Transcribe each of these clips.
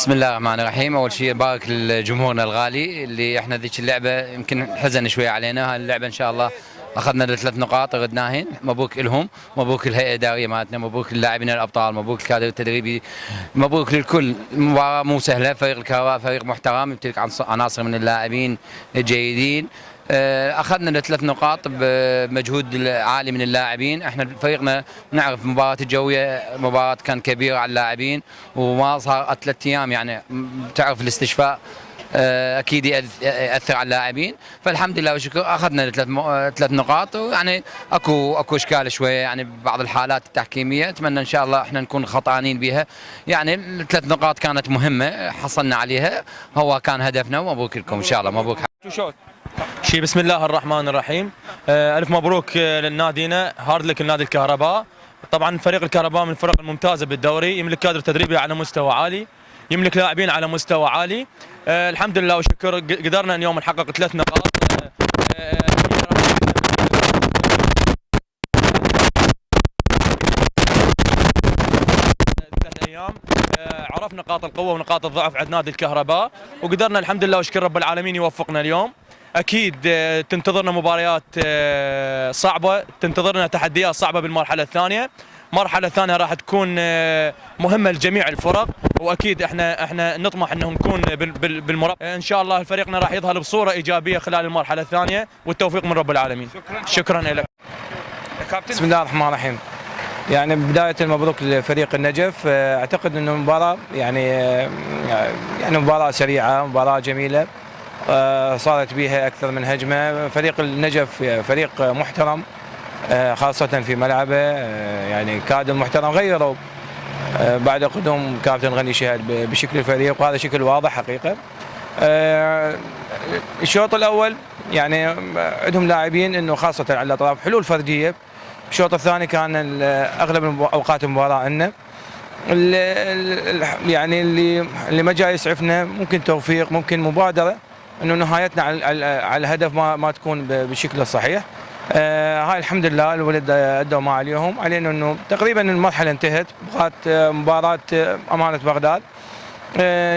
بسم الله الرحمن الرحيم. اول شيء بارك لجمهورنا الغالي اللي احنا ذيك اللعبه يمكن حزن شوي علينا. هاي اللعبه ان شاء الله اخذنا الثلاث نقاط ردناهن. مبروك لهم، مبروك الهيئه الاداريه مالتنا، مبروك للاعبين الابطال، مبروك الكادر التدريبي، مبروك للكل. مباراه مو سهله. فريق الكهرباء فريق محترم يمتلك عناصر من اللاعبين الجيدين. اخذنا الثلاث نقاط بمجهود عالي من اللاعبين. احنا فريقنا نعرف مباراه الجويه مباراه كان كبيره على اللاعبين، وما صار 3 ايام يعني تعرف الاستشفاء اكيد ياثر على اللاعبين. فالحمد لله والشكر اخذنا ثلاث نقاط. ويعني اكو اشكال شويه يعني بعض الحالات التحكيميه، اتمنى ان شاء الله احنا نكون خطأانين بها. يعني الثلاث نقاط كانت مهمه حصلنا عليها، هو كان هدفنا. ومبروك لكم ان شاء الله. مبروك. بسم الله الرحمن الرحيم. ألف مبروك لنادينا هارد لك النادي الكهرباء. طبعا فريق الكهرباء من الفرق الممتازة بالدوري، يملك كادر تدريبي على مستوى عالي، يملك لاعبين على مستوى عالي. الحمد لله والشكر قدرنا اليوم نحقق 3 نقاط. عرفنا نقاط القوة ونقاط الضعف عند نادي الكهرباء، وقدرنا الحمد لله وشكر رب العالمين يوفقنا اليوم. اكيد تنتظرنا مباريات صعبه، تنتظرنا تحديات صعبه بالمرحله الثانيه. المرحله الثانيه راح تكون مهمه لجميع الفرق، واكيد احنا نطمح انه نكون بالمربع. ان شاء الله فريقنا راح يظهر بصوره ايجابيه خلال المرحله الثانيه، والتوفيق من رب العالمين. شكرا لك. بسم الله الرحمن الرحيم. يعني بداية مبروك لفريق النجف. اعتقد انه مباراة يعني مباراة سريعة، مباراة جميلة، صارت بها اكثر من هجمة. فريق النجف فريق محترم خاصة في ملعبه، يعني كادر محترم. غيروا بعد قدوم كابتن غني شهد بشكل الفريق، وهذا شكل واضح حقيقة. الشوط الاول يعني عندهم لاعبين انه خاصة على الاطراف حلول فردية. الشوط الثاني كان اغلب اوقات المباراه انه يعني اللي ما جاي يسعفنا ممكن توفيق، ممكن مبادره، انه نهايتنا على الهدف ما تكون بالشكل الصحيح. هاي الحمد لله الولد ادوا ما عليهم. علينا انه تقريبا المرحله انتهت، بقات مباراه امانه بغداد.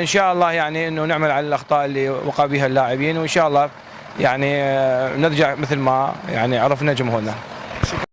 ان شاء الله يعني انه نعمل على الاخطاء اللي وقع بها اللاعبين، وان شاء الله يعني نرجع مثل ما يعني عرفنا جمهورنا.